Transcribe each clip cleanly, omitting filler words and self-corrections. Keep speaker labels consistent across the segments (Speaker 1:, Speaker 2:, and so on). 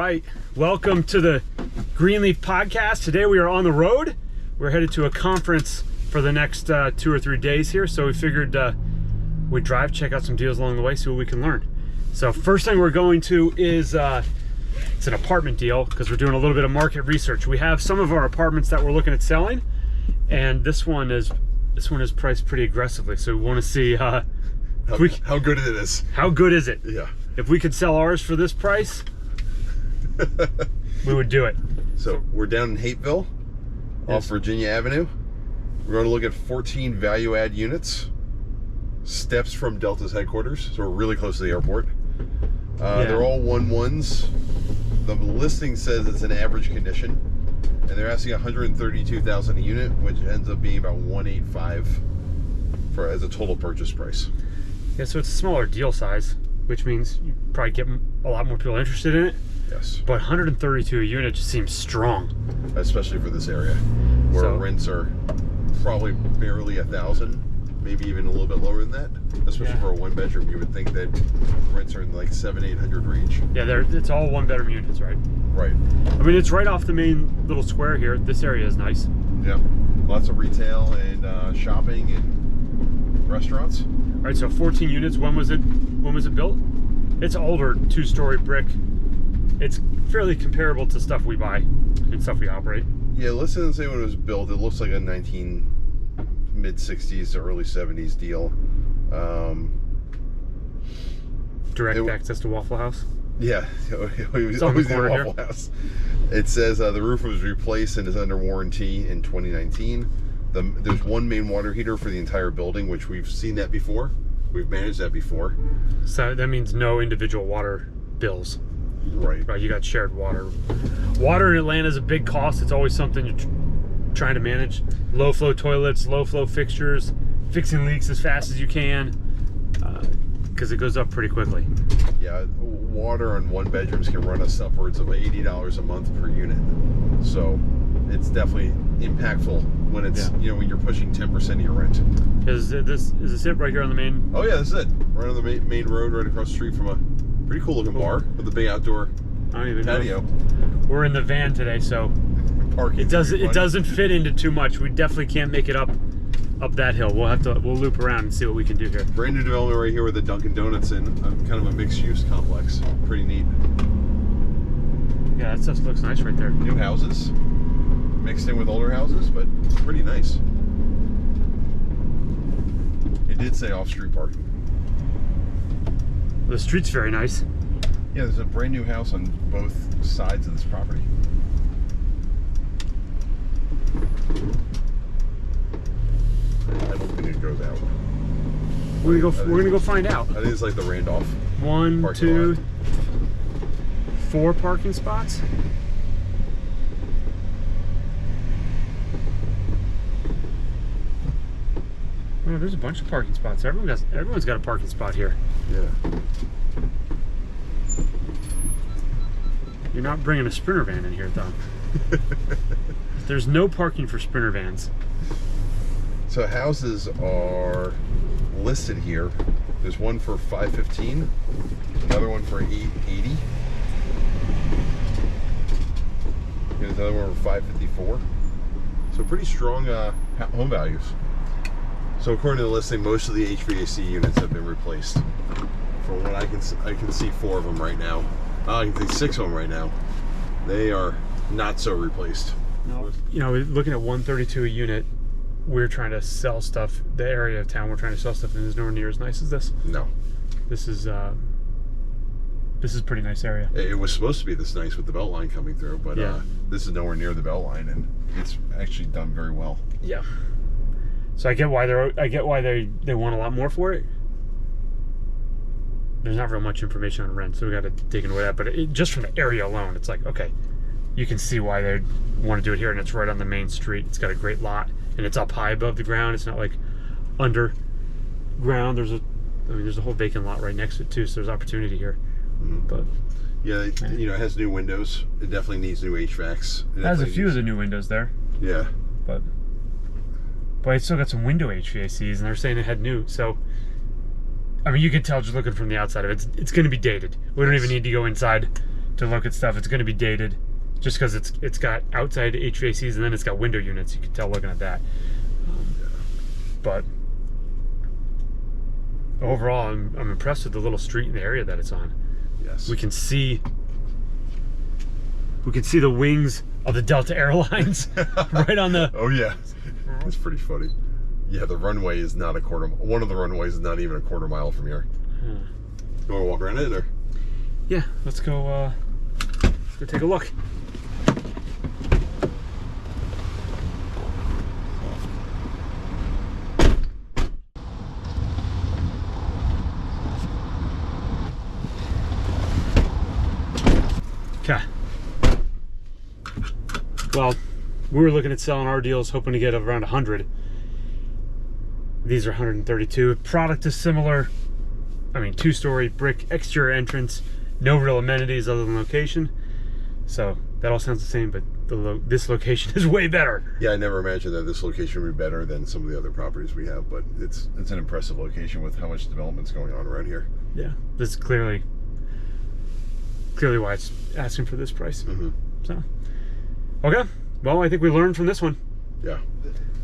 Speaker 1: right, welcome to the Greenleaf podcast. Today we are on the road. We're headed to a conference for the next 2 or 3 days here, so we figured we'd drive, check out some deals along the way, see what we can learn. So first thing we're going to is it's an apartment deal because we're doing a little bit of market research. We have some of our apartments that we're looking at selling, and this one is priced pretty aggressively. So we want to see how good it is. How good is it?
Speaker 2: Yeah.
Speaker 1: If we could sell ours for this price, we would do it.
Speaker 2: So we're down in Hateville, off Virginia Avenue. We're going to look at 14 value-add units, steps from Delta's headquarters, so we're really close to the airport. They're all 1-1s. The listing says it's an average condition, and they're asking $132,000 a unit, which ends up being about $185,000 as a total purchase price.
Speaker 1: Yeah, so it's a smaller deal size, which means you probably get a lot more people interested in it.
Speaker 2: Yes.
Speaker 1: But 132 a unit just seems strong.
Speaker 2: Especially for this area, where rents are probably barely $1,000, maybe even a little bit lower than that. Especially for a one-bedroom, you would think that rents are in like $700-800 range. Yeah,
Speaker 1: it's all one-bedroom units, right?
Speaker 2: Right.
Speaker 1: I mean, it's right off the main little square here. This area is nice.
Speaker 2: Yeah, lots of retail and shopping and restaurants.
Speaker 1: All right, so 14 units. When was it built? It's older, 2-story brick. It's fairly comparable to stuff we buy and stuff we operate.
Speaker 2: Yeah, let's say when it was built, it looks like a mid-60s to early 70s deal.
Speaker 1: Direct access to Waffle House?
Speaker 2: Yeah, it was always in Waffle House. It says the roof was replaced and is under warranty in 2019. There's one main water heater for the entire building, which we've seen that before. We've managed that before. So
Speaker 1: that means no individual water bills.
Speaker 2: Right.
Speaker 1: Right, you got shared water. Water in Atlanta is a big cost. It's always something you're trying to manage. Low flow toilets, low flow fixtures, fixing leaks as fast as you can, because it goes up pretty quickly.
Speaker 2: Yeah, water on one bedrooms can run us upwards of $80 a month per unit. So it's definitely impactful when it's when you're pushing 10% of your rent.
Speaker 1: Is this it right here on the main?
Speaker 2: Oh yeah, this is it. Right on the main road, right across the street from a pretty cool looking bar with a big outdoor patio.
Speaker 1: We're in the van today, so
Speaker 2: parking.
Speaker 1: It doesn't fit into too much. We definitely can't make it up that hill. We'll loop around and see what we can do here.
Speaker 2: Brand new development right here with the Dunkin' Donuts in kind of a mixed use complex. Pretty neat.
Speaker 1: Yeah, that stuff looks nice right there.
Speaker 2: New houses mixed in with older houses, but pretty nice. It did say off-street parking.
Speaker 1: The street's very nice.
Speaker 2: Yeah, there's a brand new house on both sides of this property. I don't think it goes out.
Speaker 1: We're gonna go find out.
Speaker 2: I think it's like the Randolph.
Speaker 1: 1, 2, 4 parking spots. Oh, there's a bunch of parking spots. Everyone's got a parking spot here.
Speaker 2: Yeah.
Speaker 1: You're not bringing a Sprinter van in here, though. There's no parking for Sprinter vans.
Speaker 2: So houses are listed here. There's one for $515, another one for $880. There's another one for $554. So pretty strong home values. So according to the listing, most of the HVAC units have been replaced. From what I can see 4 of them right now. I can see 6 of them right now. They are not so replaced.
Speaker 1: No, looking at 132 a unit, we're trying to sell stuff. The area of town we're trying to sell stuff in is nowhere near as nice as this.
Speaker 2: No.
Speaker 1: This is a pretty nice area.
Speaker 2: It was supposed to be this nice with the belt line coming through, but this is nowhere near the belt line, and it's actually done very well.
Speaker 1: Yeah. So I get why they want a lot more for it. There's not real much information on rent, so we got to dig into that. But just from the area alone, it's like, okay, you can see why they want to do it here, and it's right on the main street. It's got a great lot, and it's up high above the ground. It's not like underground. There's a whole vacant lot right next to it too, so there's opportunity here.
Speaker 2: Mm-hmm.
Speaker 1: But
Speaker 2: yeah, it has new windows. It definitely needs new HVACs.
Speaker 1: It has a few of the new windows there.
Speaker 2: Yeah,
Speaker 1: but it's still got some window HVACs, and they're saying it had new. So I mean, you can tell just looking from the outside of it, it's going to be dated. We don't even need to go inside to look at stuff. It's going to be dated, just because it's got outside HVACs and then it's got window units. You can tell looking at that. But overall, I'm impressed with the little street in the area that it's on.
Speaker 2: Yes.
Speaker 1: We can see the wings of the Delta Airlines right on the.
Speaker 2: Oh yeah, that's pretty funny. Yeah, the runway is not a quarter. One of the runways is not even a quarter mile from here. You want to walk around it, or?
Speaker 1: Yeah, let's go take a look. Okay. Well, we were looking at selling our deals, hoping to get around 100. These are 132. Product is similar. I mean, 2-story brick exterior entrance, no real amenities other than location. So that all sounds the same, but this location is way better.
Speaker 2: Yeah, I never imagined that this location would be better than some of the other properties we have, but it's an impressive location with how much development's going on around here.
Speaker 1: Yeah, this is clearly why it's asking for this price. So, okay. Well, I think we learned from this one.
Speaker 2: Yeah.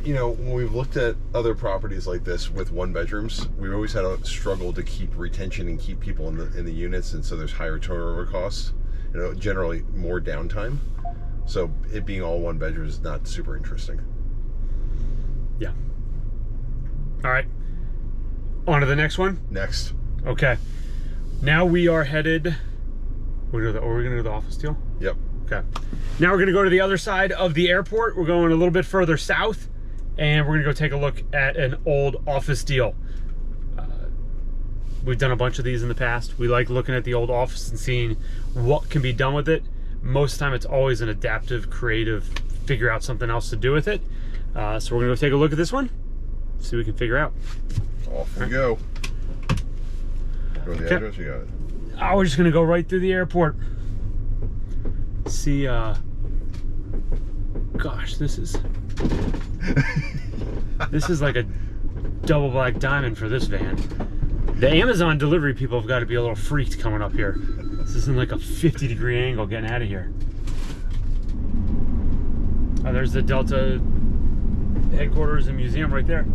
Speaker 2: You know, when we've looked at other properties like this with 1-bedrooms, we've always had a struggle to keep retention and keep people in the units, and so there's higher turnover costs. You know, generally more downtime. So it being all 1-bedrooms is not super interesting.
Speaker 1: Yeah. All right. On to the next one.
Speaker 2: Next.
Speaker 1: Okay. Now we are headed. Are we going to go to the office deal?
Speaker 2: Yep.
Speaker 1: Okay. Now we're going to go to the other side of the airport. We're going a little bit further south, and we're going to go take a look at an old office deal. We've done a bunch of these in the past. We like looking at the old office and seeing what can be done with it. Most of the time, it's always an adaptive, creative, figure out something else to do with it. So we're going to go take a look at this one, see what we can figure out.
Speaker 2: Off we go. Go to the address, you got it.
Speaker 1: Oh, we're just going to go right through the airport. See, gosh, this is like a double black diamond for this van. The Amazon delivery people have got to be a little freaked coming up here. This is in like a 50-degree angle getting out of here. Oh, there's the Delta headquarters and museum right there.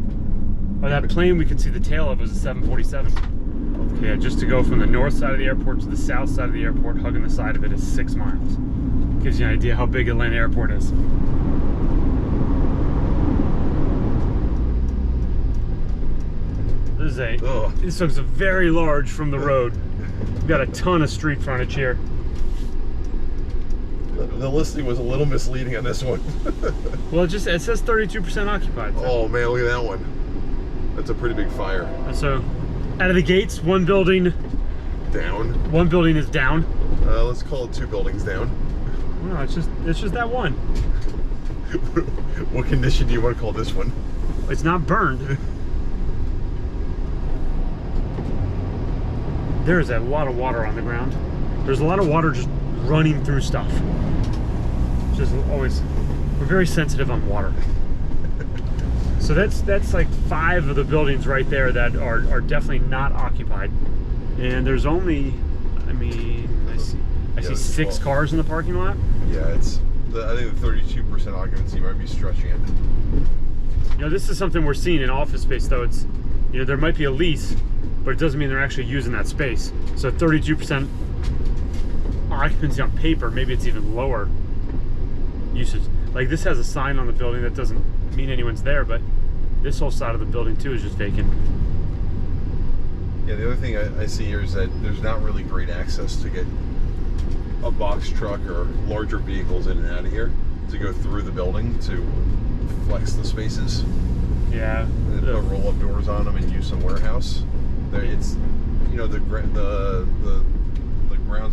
Speaker 1: Oh, that plane we could see the tail of was a 747. Okay, yeah, just to go from the north side of the airport to the south side of the airport, hugging the side of it, is 6 miles. Gives you an idea how big Atlanta Airport is. This looks very large from the road. We've got a ton of street frontage here.
Speaker 2: The listing was a little misleading on this one.
Speaker 1: Well, it says 32% occupied. So.
Speaker 2: Oh man, look at that one. That's a pretty big fire.
Speaker 1: And so, out of the gates, one building
Speaker 2: down.
Speaker 1: One building is down.
Speaker 2: Let's call it 2 buildings down.
Speaker 1: No, it's just that one.
Speaker 2: What condition do you want to call this one?
Speaker 1: It's not burned. There is a lot of water on the ground. There's a lot of water just running through stuff. Just always, we're very sensitive on water. So that's like 5 of the buildings right there that are definitely not occupied. And there's only, I mean, I see 6 cars in the parking lot.
Speaker 2: Yeah, I think the 32% occupancy might be stretching it.
Speaker 1: You know, this is something we're seeing in office space though. It's, you know, there might be a lease, but it doesn't mean they're actually using that space. So 32% occupancy on paper, maybe it's even lower usage. Like this has a sign on the building that doesn't mean anyone's there, but this whole side of the building too is just vacant.
Speaker 2: Yeah, the other thing I see here is that there's not really great access to get a box truck or larger vehicles in and out of here to go through the building to flex the spaces.
Speaker 1: Yeah.
Speaker 2: And then put roll-up doors on them and use some warehouse. It's, you know, the ground's a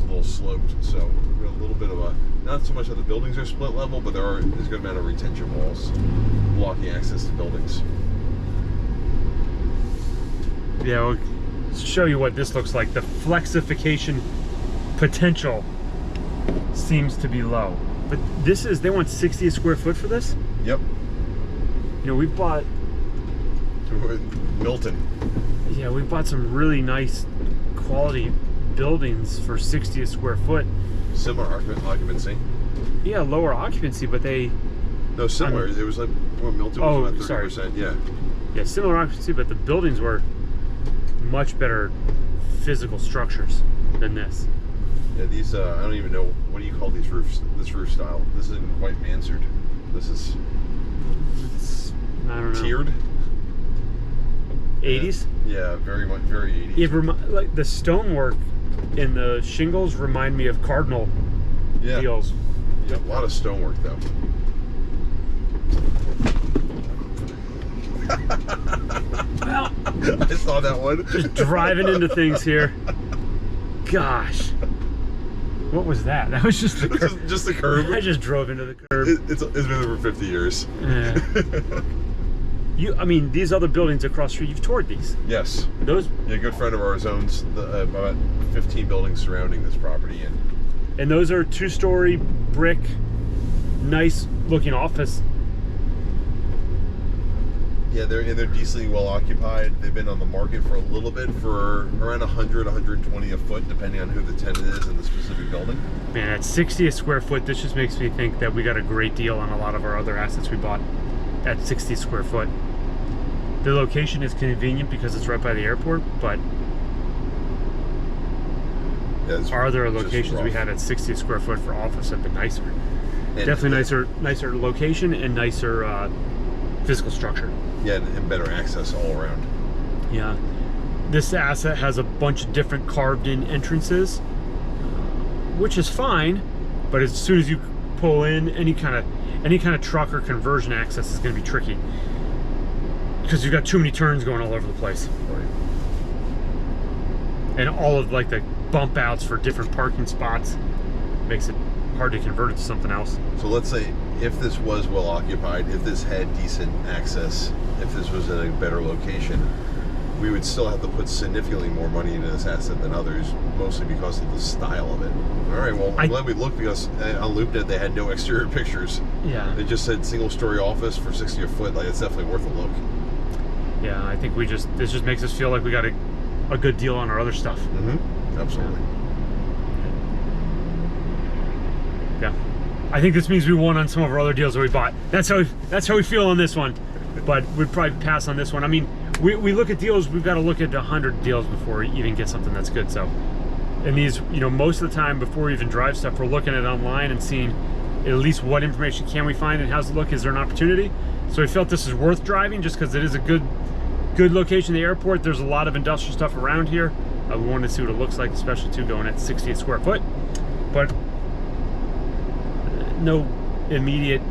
Speaker 2: little sloped, so we've got a little bit of a, not so much that the buildings are split level, but there's a good amount of retention walls blocking access to buildings.
Speaker 1: Yeah, we'll show you what this looks like. The flexification potential seems to be low, but this is, they want 60 a square foot for this?
Speaker 2: Yep.
Speaker 1: You know, we bought
Speaker 2: Milton.
Speaker 1: Yeah, we bought some really nice quality buildings for 60 a square foot.
Speaker 2: Similar occupancy.
Speaker 1: Yeah, lower occupancy, but they...
Speaker 2: No, similar. It was like, well, Milton was about 30%.
Speaker 1: Sorry.
Speaker 2: Yeah,
Speaker 1: similar occupancy, but the buildings were much better physical structures than this.
Speaker 2: Yeah, these, I don't even know, what do you call these roofs, this roof style? This isn't quite mansard. This is...
Speaker 1: I don't know.
Speaker 2: Tiered?
Speaker 1: 80s?
Speaker 2: Yeah, very much, very 80s.
Speaker 1: Like the stonework in the shingles remind me of Cardinal deals.
Speaker 2: Yeah, a lot of stonework though.
Speaker 1: Well,
Speaker 2: I saw that one.
Speaker 1: just driving into things here. Gosh. What was that? That was just the curb.
Speaker 2: Just the curb.
Speaker 1: I just drove into the curb.
Speaker 2: It's been over 50 years.
Speaker 1: Yeah. I mean, these other buildings across the street, you've toured these.
Speaker 2: Yes.
Speaker 1: Those.
Speaker 2: Yeah, a good friend of ours owns about 15 buildings surrounding this property,
Speaker 1: and those are 2-story brick, nice looking office.
Speaker 2: yeah, they're decently well occupied. They've been on the market for a little bit, for around 100, 120 a foot, depending on who the tenant is in the specific building.
Speaker 1: Man, at 60 a square foot, this just makes me think that we got a great deal on a lot of our other assets we bought at 60 square foot. The location is convenient because it's right by the airport, but
Speaker 2: Yeah,
Speaker 1: our other locations we had at 60 square foot for office have been nicer.
Speaker 2: And
Speaker 1: Definitely nicer location and nicer physical structure.
Speaker 2: Yeah, and better access all around.
Speaker 1: Yeah. This asset has a bunch of different carved in entrances, which is fine, but as soon as you pull in, any kind of truck or conversion access is going to be tricky because you've got too many turns going all over the place.
Speaker 2: Right.
Speaker 1: And all of like the bump outs for different parking spots makes it hard to convert it to something else.
Speaker 2: So let's say if this was well occupied, if this had decent access, if this was in a better location, we would still have to put significantly more money into this asset than others, mostly because of the style of it. All right, well, I'm glad we looked, because on LoopNet they had no exterior pictures.
Speaker 1: Yeah.
Speaker 2: They just said single-story office for 60 a foot. Like, it's definitely worth a look.
Speaker 1: Yeah, I think this just makes us feel like we got a good deal on our other stuff.
Speaker 2: Mm-hmm. Absolutely.
Speaker 1: Yeah. I think this means we won on some of our other deals that we bought. That's how we feel on this one. But we'd probably pass on this one. I mean, we look at deals, we've got to look at 100 deals before we even get something that's good. So, and these, most of the time before we even drive stuff, we're looking at it online and seeing at least what information can we find and how's it look, is there an opportunity? So we felt this is worth driving just because it is a good location, the airport. There's a lot of industrial stuff around here. We wanted to see what it looks like, especially too going at 60 a square foot. But no immediate,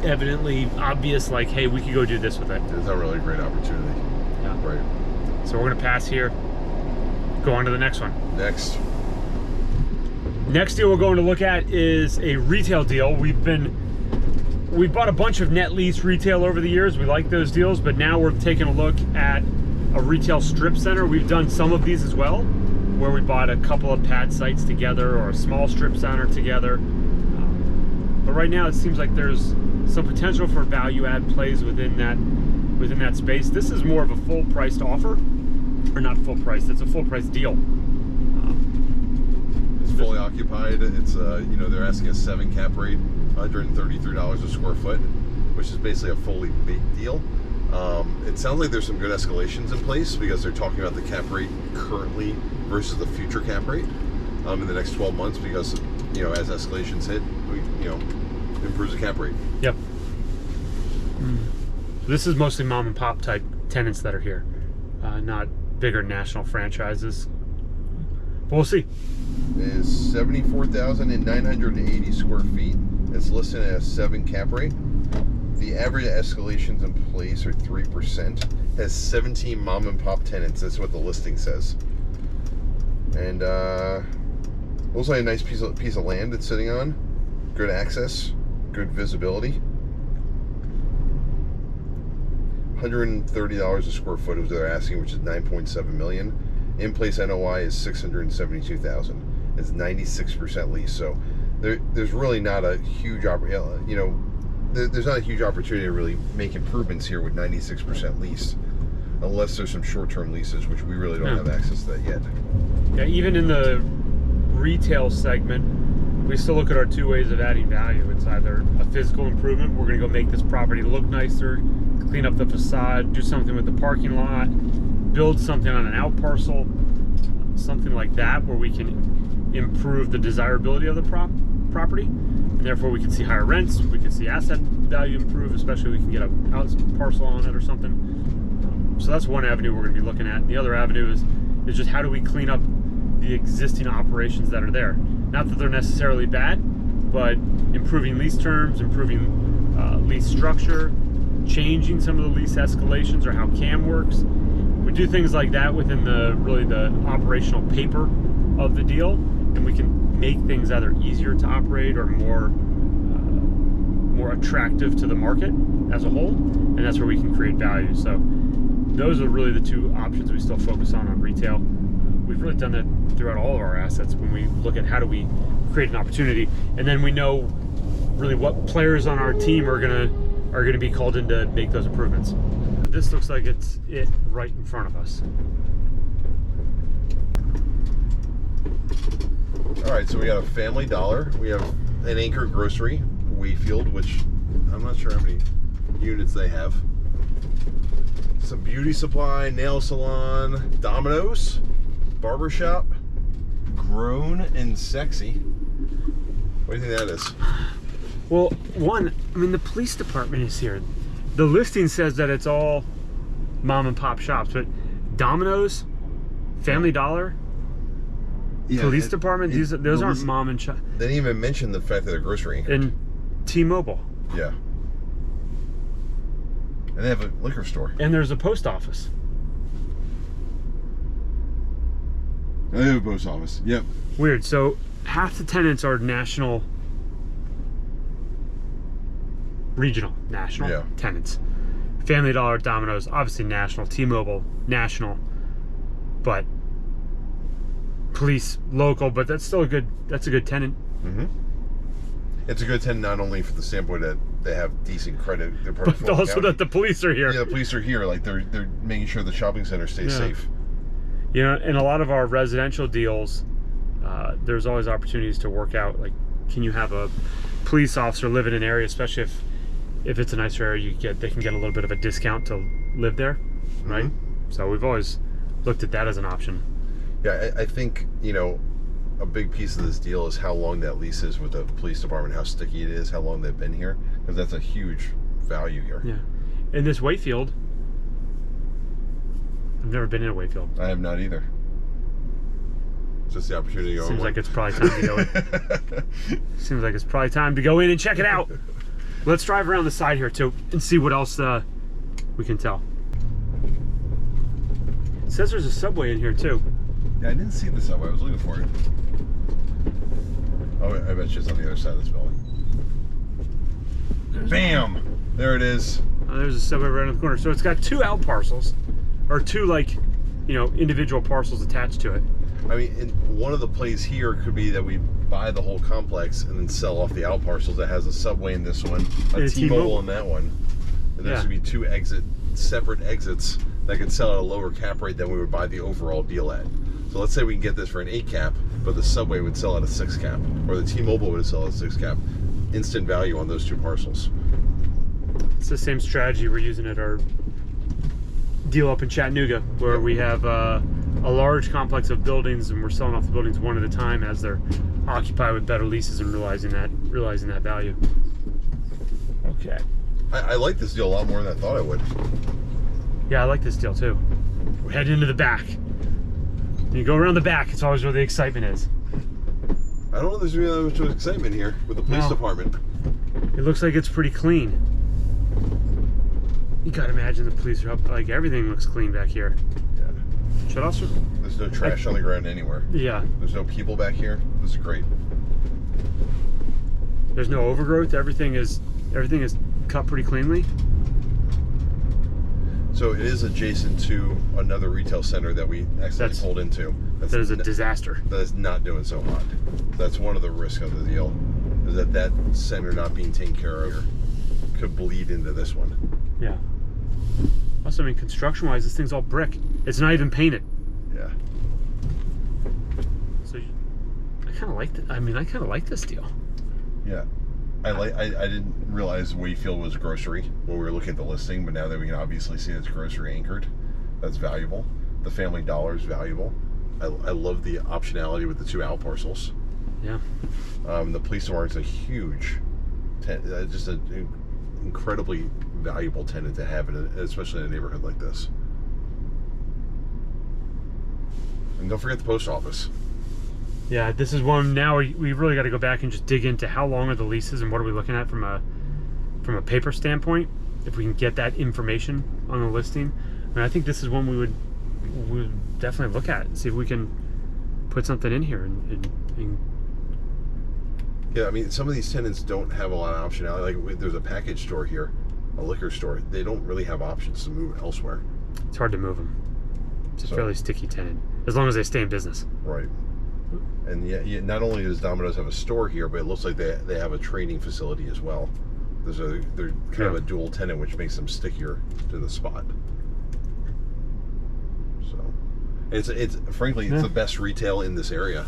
Speaker 1: evidently obvious, like, hey, we could go do this with it.
Speaker 2: It's not really a great opportunity.
Speaker 1: Yeah.
Speaker 2: Right.
Speaker 1: So we're gonna pass here, go on to the next one. Next deal we're going to look at is a retail deal. We bought a bunch of net lease retail over the years. We like those deals, but now we're taking a look at a retail strip center. We've done some of these as well, where we bought a couple of pad sites together or a small strip center together. But right now it seems like there's some potential for value add plays within that space. This is more of a full priced offer, or not full price, it's a full price deal.
Speaker 2: It's fully occupied. It's they're asking a 7 cap rate, $133 a square foot, which is basically a fully baked deal. It sounds like there's some good escalations in place, because they're talking about the cap rate currently versus the future cap rate in the next 12 months, because as escalations hit, improves the cap rate.
Speaker 1: Yep. This is mostly mom and pop type tenants that are here, not bigger national franchises. But we'll see.
Speaker 2: It is 74,980 square feet. It's listed at a 7 cap rate. The average escalations in place are 3%. Has 17 mom and pop tenants. That's what the listing says. And looks like a nice piece of land it's sitting on. Good access, good visibility. $130 a square foot is what they're asking, which is $9.7 million. In place NOI is $672,000. It's 96% lease, so there's really not a huge there's not a huge opportunity to really make improvements here with 96% lease. unless there's some short-term leases, which we really don't have access to that yet.
Speaker 1: Yeah, even in the retail segment, we still look at our two ways of adding value. It's either a physical improvement, we're going to go make this property look nicer, clean up the facade, do something with the parking lot, build something on an out parcel, something like that, where we can improve the desirability of the property, and therefore we can see higher rents, we can see asset value improve, especially if we can get an out parcel on it or something. So that's one avenue we're going to be looking at. And the other avenue is just how do we clean up the existing operations that are there. Not that they're necessarily bad, but improving lease terms, improving lease structure, changing some of the lease escalations or how CAM works. We do things like that within the operational paper of the deal, and we can make things either easier to operate or more attractive to the market as a whole, and that's where we can create value. So those are really the two options we still focus on retail. We've really done that throughout all of our assets when we look at how do we create an opportunity, and then we know really what players on our team are gonna be called in to make those improvements. This looks like it's right in front of us.
Speaker 2: All right, so we got a Family Dollar. We have an Anchor Grocery, Wayfield, which I'm not sure how many units they have. Some beauty supply, nail salon, Domino's, barbershop, Grown and Sexy. What do you think that is?
Speaker 1: Well, the police department is here. The listing says that it's all mom and pop shops, but Domino's, Family Dollar, police department, those aren't mom and shop.
Speaker 2: They didn't even mention the fact that they're grocery anchored.
Speaker 1: And T-Mobile.
Speaker 2: Yeah. And they have a liquor store.
Speaker 1: And there's a post office.
Speaker 2: They have a post office. Yep.
Speaker 1: Weird. So half the tenants are national, regional, national tenants. Family Dollar, Domino's, obviously national. T-Mobile, national. But police, local. But that's still a good tenant.
Speaker 2: Mm-hmm. It's a good tenant not only for the standpoint that they have decent credit,
Speaker 1: but also that the police are here.
Speaker 2: Yeah, the police are here. Like they're making sure the shopping center stays safe.
Speaker 1: You know, in a lot of our residential deals, there's always opportunities to work out. Like, can you have a police officer live in an area, especially if it's a nicer area, they can get a little bit of a discount to live there, right? Mm-hmm. So we've always looked at that as an option.
Speaker 2: Yeah, I think, a big piece of this deal is how long that lease is with the police department, how sticky it is, how long they've been here, because that's a huge value here.
Speaker 1: Yeah. In this Wayfield, I've never been in a Wayfield.
Speaker 2: I have not either. Just the opportunity to go in.
Speaker 1: Seems like it's probably time to go in. Seems like it's probably time to go in and check it out. Let's drive around the side here too and see what else we can tell. It says there's a Subway in here too.
Speaker 2: Yeah, I didn't see the Subway. I was looking for it. Oh, I bet you it's on the other side of this building. Bam! There it is.
Speaker 1: There's a Subway right on the corner. So it's got two out parcels, or two individual parcels attached to it.
Speaker 2: I mean, one of the plays here could be that we buy the whole complex and then sell off the out parcels that has a Subway in this one, a T-Mobile in that one, and there's going to be two separate exits that could sell at a lower cap rate than we would buy the overall deal at. So let's say we can get this for an 8 cap, but the Subway would sell at a 6 cap, or the T-Mobile would sell at a 6 cap. Instant value on those two parcels.
Speaker 1: It's the same strategy we're using at our deal up in Chattanooga, where we have a large complex of buildings, and we're selling off the buildings one at a time as they're occupied with better leases and realizing that value. Okay.
Speaker 2: I like this deal a lot more than I thought I would.
Speaker 1: Yeah, I like this deal too. We're heading into the back. When you go around the back, it's always where the excitement is.
Speaker 2: I don't know if there's really that much excitement here with the police department.
Speaker 1: It looks like it's pretty clean. You gotta imagine the police are up, like everything looks clean back here.
Speaker 2: Yeah.
Speaker 1: Should also...
Speaker 2: There's no trash on the ground anywhere.
Speaker 1: Yeah.
Speaker 2: There's no people back here. This is great.
Speaker 1: There's no overgrowth. Everything is cut pretty cleanly.
Speaker 2: So it is adjacent to another retail center that we accidentally pulled into.
Speaker 1: That is a disaster.
Speaker 2: That is not doing so hot. That's one of the risks of the deal, is that center not being taken care of could bleed into this one.
Speaker 1: Yeah. Also, I mean, construction-wise, this thing's all brick. It's not even painted.
Speaker 2: Yeah.
Speaker 1: So I kind of like I mean, I kind of like this deal.
Speaker 2: Yeah. I didn't realize Wayfield was grocery when we were looking at the listing, but now that we can obviously see it's grocery anchored, that's valuable. The Family Dollar is valuable. I love the optionality with the 2 out parcels.
Speaker 1: Yeah.
Speaker 2: The police department's a huge, just an incredibly valuable tenant to have, especially in a neighborhood like this. And don't forget the post office.
Speaker 1: Yeah, this is one now we really got to go back and just dig into how long are the leases and what are we looking at from a paper standpoint. If we can get that information on the listing, and I think this is one we would definitely look at and see if we can put something in here. And
Speaker 2: Yeah, I mean, some of these tenants don't have a lot of optionality. Like, there's a package store here, a liquor store. They don't really have options to move elsewhere.
Speaker 1: It's hard to move them. It's a fairly sticky tenant, as long as they stay in business.
Speaker 2: Right. And yeah, not only does Domino's have a store here, but it looks like they have a training facility as well. They're kind of a dual tenant, which makes them stickier to the spot. So, it's frankly, it's the best retail in this area.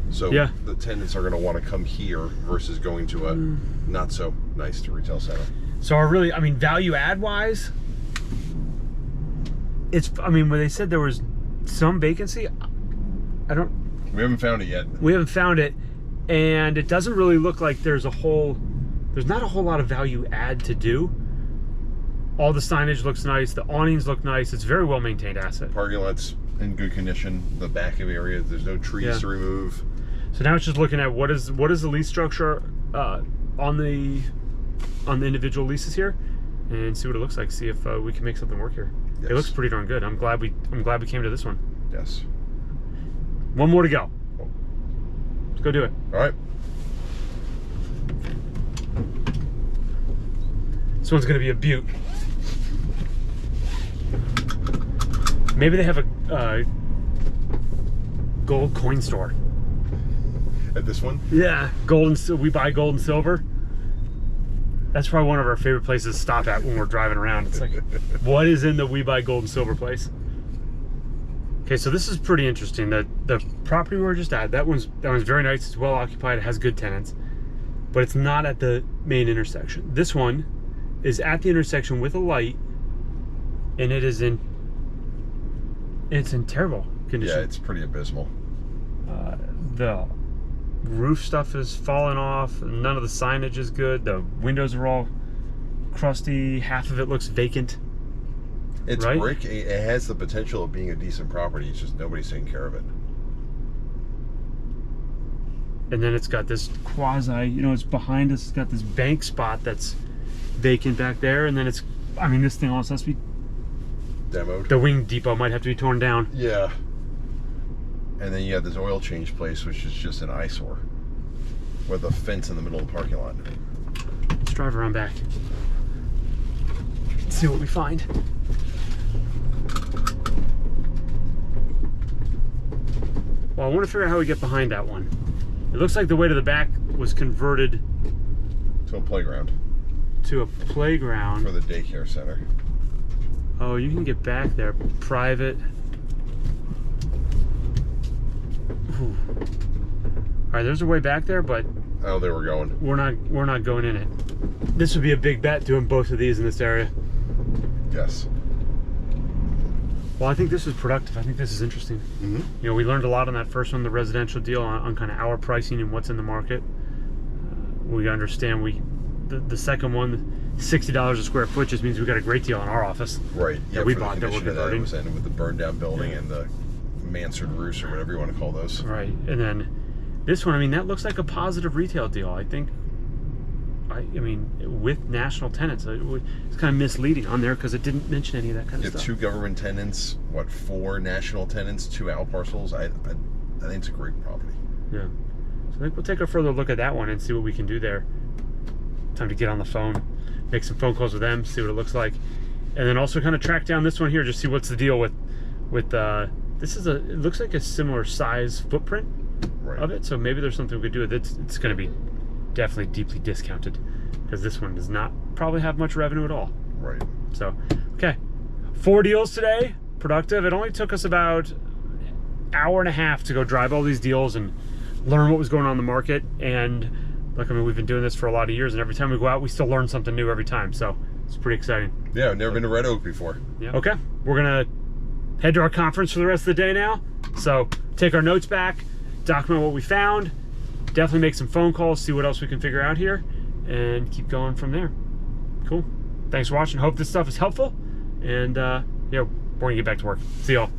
Speaker 2: So the tenants are going to want to come here versus going to a not so nice retail center.
Speaker 1: So I mean, value add wise, I mean, when they said there was some vacancy,
Speaker 2: We haven't found it yet.
Speaker 1: We haven't found it, and it doesn't really look like there's not a whole lot of value add to do. All the signage looks nice, the awnings look nice, it's a very well maintained asset.
Speaker 2: Parking lot's in good condition. The back of the area, there's no trees to remove.
Speaker 1: So now it's just looking at what is the lease structure on the individual leases here, and see what it looks like. See if we can make something work here. Yes. It looks pretty darn good. I'm glad we came to this one.
Speaker 2: Yes.
Speaker 1: One more to go. Let's go do it.
Speaker 2: All right.
Speaker 1: This one's gonna be a beaut. Maybe they have a gold coin store.
Speaker 2: At this one?
Speaker 1: Yeah, we buy gold and silver. That's probably one of our favorite places to stop at when we're driving around. It's like, what is in the we buy gold and silver place? Okay, so this is pretty interesting. The property we were just at, that one's very nice. It's well occupied. It has good tenants, but it's not at the main intersection. This one is at the intersection with a light, and it's in terrible condition.
Speaker 2: Yeah, it's pretty abysmal.
Speaker 1: The roof stuff is falling off. None of the signage is good. The windows are all crusty. Half of it looks vacant.
Speaker 2: It's brick. It has the potential of being a decent property. It's just nobody's taking care of it.
Speaker 1: And then it's got this quasi, it's behind us. It's got this bank spot that's vacant back there. And then this thing also has to be
Speaker 2: demoed.
Speaker 1: The wing depot might have to be torn down.
Speaker 2: Yeah. And then you have this oil change place, which is just an eyesore with a fence in the middle of the parking lot.
Speaker 1: Let's drive around back. Let's see what we find. Well, I want to figure out how we get behind that one. It looks like the way to the back was converted
Speaker 2: to a playground.
Speaker 1: To a playground.
Speaker 2: For the daycare center.
Speaker 1: Oh, you can get back there. Private. Ooh. All right, there's a way back there, but
Speaker 2: I don't think we're going.
Speaker 1: We're not going in it. This would be a big bet doing both of these in this area.
Speaker 2: Yes.
Speaker 1: Well, I think this is productive. I think this is interesting.
Speaker 2: Mm-hmm.
Speaker 1: We learned a lot on that first one, the residential deal, on kind of our pricing and what's in the market. We understand the second one, $60 a square foot, just means we got a great deal on our office.
Speaker 2: Right.
Speaker 1: Yeah, we bought that we're converting.
Speaker 2: It was ended with the burned down building and the mansard roofs or whatever you want to call those.
Speaker 1: Right. And then this one, that looks like a positive retail deal. I think, with national tenants. It's kind of misleading on there because it didn't mention any of that kind of stuff.
Speaker 2: 2 government tenants, 4 national tenants, 2 out parcels. I think it's a great property.
Speaker 1: Yeah. So I think we'll take a further look at that one and see what we can do there. Time to get on the phone, make some phone calls with them, see what it looks like. And then also kind of track down this one here, just see what's the deal with this is it looks like a similar size footprint of it. So maybe there's something we could do with it. It's going to be definitely deeply discounted because this one does not probably have much revenue at all.
Speaker 2: Right.
Speaker 1: So, okay, 4 deals today, productive. It only took us about an hour and a half to go drive all these deals and learn what was going on in the market. And look, I mean, we've been doing this for a lot of years, and every time we go out, we still learn something new every time. So it's pretty exciting.
Speaker 2: Yeah, I've never been to Red Oak before.
Speaker 1: Yeah. Okay, we're gonna head to our conference for the rest of the day now. So take our notes back, document what we found, definitely make some phone calls, see what else we can figure out here, and keep going from there. Cool. Thanks for watching. Hope this stuff is helpful. And yeah, we're gonna get back to work. See y'all.